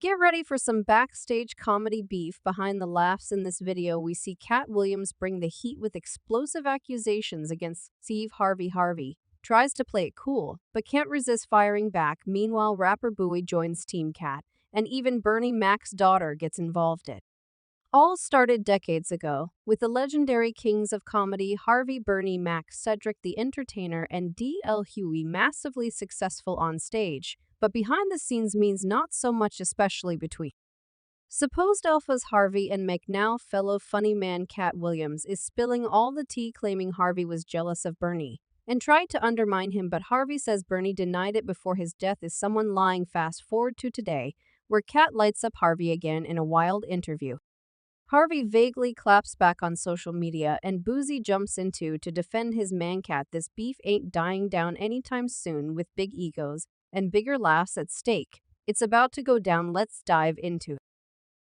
Get ready for some backstage comedy beef. Behind the laughs in this video, we see Katt Williams bring the heat with explosive accusations against Steve Harvey. Harvey tries to play it cool, but can't resist firing back. Meanwhile, rapper Bowie joins Team Katt, and even Mack's daughter gets involved. It all started decades ago, with the legendary kings of comedy Harvey, Mack, Cedric the Entertainer, and Hughley massively successful on stage, but behind the scenes means not so much, especially between supposed alphas Harvey and Mack. Now fellow funnyman Katt Williams is spilling all the tea, claiming Harvey was jealous of Bernie and tried to undermine him, but Harvey says Bernie denied it before his death. Is someone lying? Fast forward to today, where Katt lights up Harvey again in a wild interview. Harvey vaguely claps back on social media, and Boosie jumps into to defend his man Katt. This beef ain't dying down anytime soon, with big egos and bigger laughs at stake. It's about to go down. Let's dive into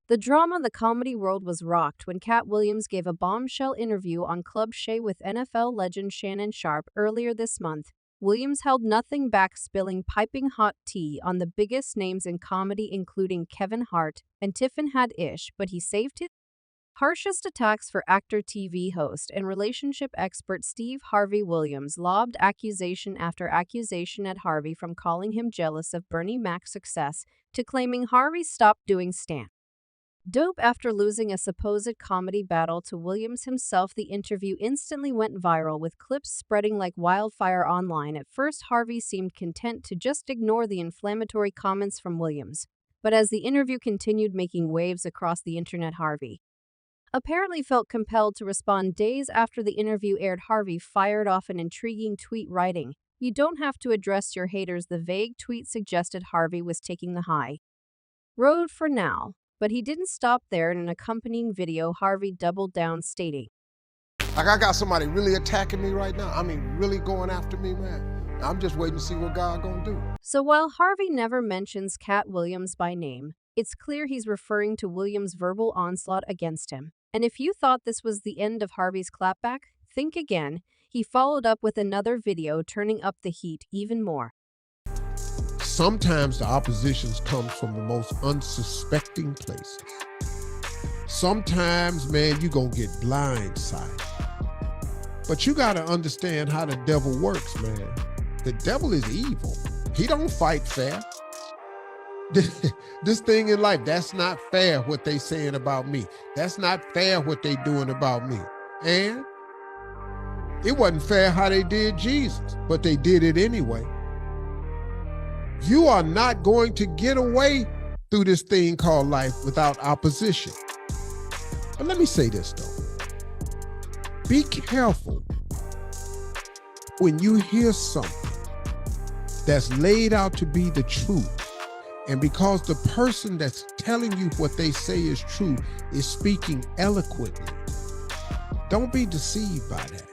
the drama. The comedy world was rocked when Katt Williams gave a bombshell interview on Club Shay with NFL legend Shannon Sharpe earlier this month. Williams held nothing back, spilling piping hot tea on the biggest names in comedy, including Kevin Hart and Tiffany Haddish, but he saved his harshest attacks for actor, TV host, and relationship expert Steve Harvey. Williams lobbed accusation after accusation at Harvey, from calling him jealous of Mack's success to claiming Harvey stopped doing stand-up after losing a supposed comedy battle to Williams himself. The interview instantly went viral, with clips spreading like wildfire online. At first, Harvey seemed content to just ignore the inflammatory comments from Williams, but as the interview continued making waves across the internet, Harvey apparently felt compelled to respond. Days after the interview aired, Harvey fired off an intriguing tweet, writing, "You don't have to address your haters." The vague tweet suggested Harvey was taking the high road for now, but he didn't stop there. In an accompanying video, Harvey doubled down, stating, Like, I got somebody really attacking me right now. I mean, really going after me, man. I'm just waiting to see what God gonna do. So while Harvey never mentions Katt Williams by name, it's clear he's referring to Williams' verbal onslaught against him. And if you thought this was the end of Harvey's clapback, think again. He followed up with another video, turning up the heat even more. Sometimes the oppositions come from the most unsuspecting places. Sometimes, man, you gonna get blindsided. But you gotta understand how the devil works, man. The devil is evil. He don't fight fair. This thing in life, that's not fair what they saying about me. That's not fair what they doing about me. And it wasn't fair how they did Jesus, but they did it anyway. You are not going to get away through this thing called life without opposition. But let me say this though. Be careful when you hear something that's laid out to be the truth, and because the person that's telling you what they say is true is speaking eloquently, don't be deceived by that.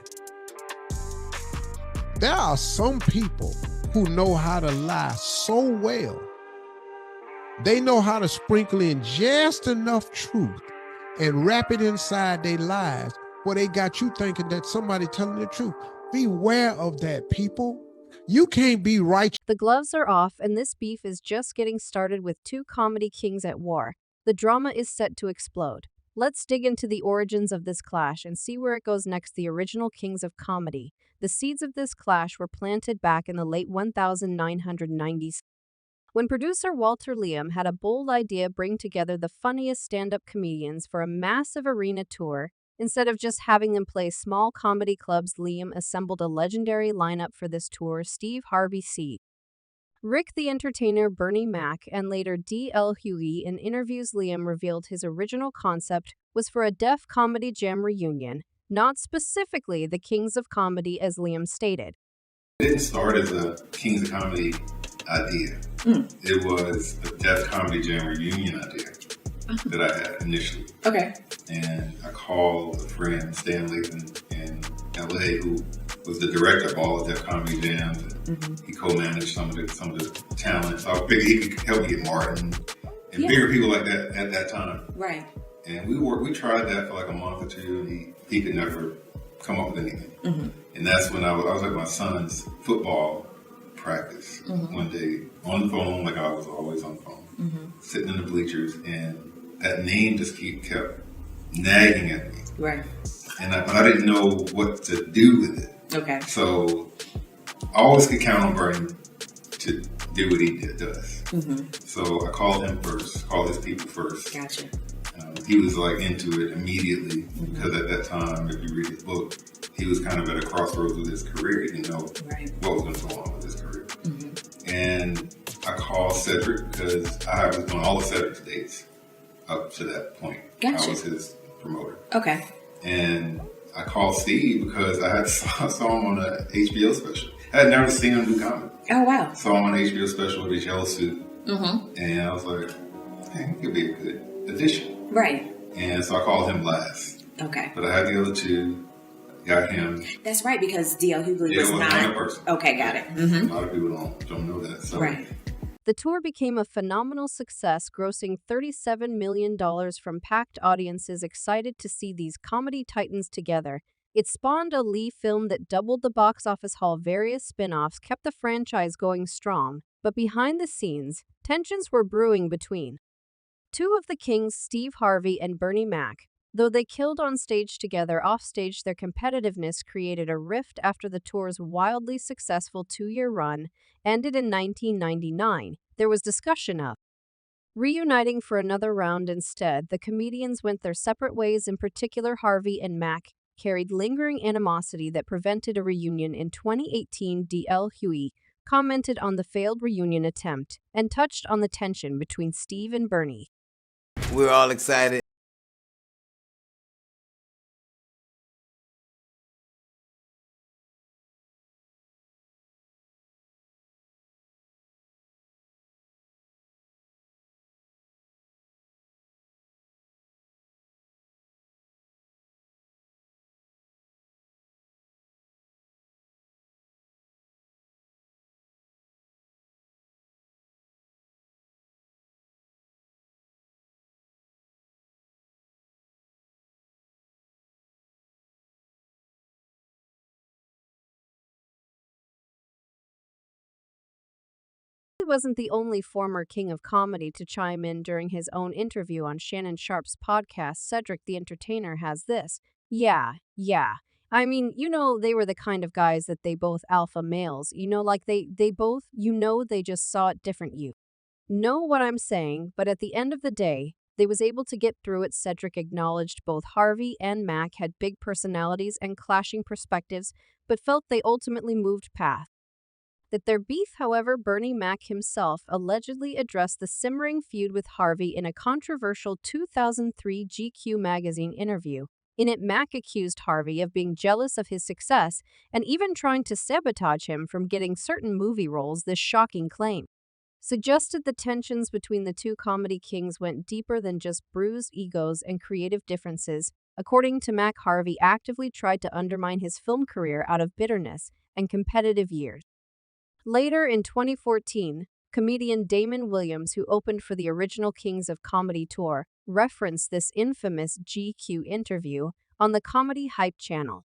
There are some people who know how to lie so well. They know how to sprinkle in just enough truth and wrap it inside their lies where they got you thinking that somebody telling the truth. Beware of that, people. You can't be right. The gloves are off, and this beef is just getting started, with two comedy kings at war. The drama is set to explode. Let's dig into the origins of this clash and see where it goes next. The original kings of comedy. The seeds of this clash were planted back in the late 1990s, when producer Walter Liam had a bold idea: bring together the funniest stand-up comedians for a massive arena tour. Instead of just having them play small comedy clubs, Liam assembled a legendary lineup for this tour: Steve Harvey, Cedric the Entertainer, Mack, and later Hughley. In interviews, Liam revealed his original concept was for a Def Comedy Jam reunion, not specifically the Kings of Comedy, as Liam stated. It didn't start as a Kings of Comedy idea. It was a Def Comedy Jam reunion idea that I had initially. Okay. And I called a friend, Stanley, in LA, who was the director of all the Def Comedy Jams. He co-managed some of the talent. So I figured he could help me get Martin and bigger people like that at that time. Right. And we tried that for like a month or two, and he could never come up with anything. And that's when I was at my son's football practice one day on the phone, like I was always on the phone. sitting in the bleachers, and that name just kept nagging at me. Right. But I didn't know what to do with it. Okay. So I always could count on Bernie to do what he does. So I called him first, called his people first. Gotcha. He was like into it immediately because at that time, if you read his book, he was kind of at a crossroads with his career. He didn't know what was going to go on with his career. And I called Cedric because I was doing all of Cedric's dates up to that point. Gotcha. I was his promoter. Okay. And I called Steve because I saw him on a HBO special. I had never seen him do comedy. Oh, wow. Saw him on an HBO special with his yellow suit. And I was like, hey, he could be a good addition. Right. And so I called him last. Okay. But I had the other two, got him. That's right, because D.L. Hughley was not another person. Okay, got it. A lot of people don't know that. So. Right. The tour became a phenomenal success, grossing $37 million from packed audiences excited to see these comedy titans together. It spawned a Lee film that doubled the box office haul. Various spin-offs kept the franchise going strong, but behind the scenes, tensions were brewing between two of the kings, Steve Harvey and Bernie Mac. Though they killed on stage together, offstage their competitiveness created a rift after the tour's wildly successful two-year run ended in 1999. There was discussion of reuniting for another round. Instead, the comedians went their separate ways. In particular, Harvey and Mac carried lingering animosity that prevented a reunion. In 2018, D.L. Hughley commented on the failed reunion attempt and touched on the tension between Steve and Bernie. We're all excited. He wasn't the only former king of comedy to chime in during his own interview on Shannon Sharpe's podcast. Cedric the Entertainer has this. Yeah. I mean, they were the kind of guys that they both alpha males. Like they both, they just saw it different. You know what I'm saying? But at the end of the day, they was able to get through it. Cedric acknowledged both Harvey and Mac had big personalities and clashing perspectives, but felt they ultimately moved past that their beef. However, Bernie Mac himself allegedly addressed the simmering feud with Harvey in a controversial 2003 GQ magazine interview. In it, Mac accused Harvey of being jealous of his success and even trying to sabotage him from getting certain movie roles. This shocking claim suggested the tensions between the two comedy kings went deeper than just bruised egos and creative differences. According to Mac, Harvey actively tried to undermine his film career out of bitterness and competitive years. Later in 2014, comedian Damon Williams, who opened for the original Kings of Comedy tour, referenced this infamous GQ interview on the Comedy Hype channel.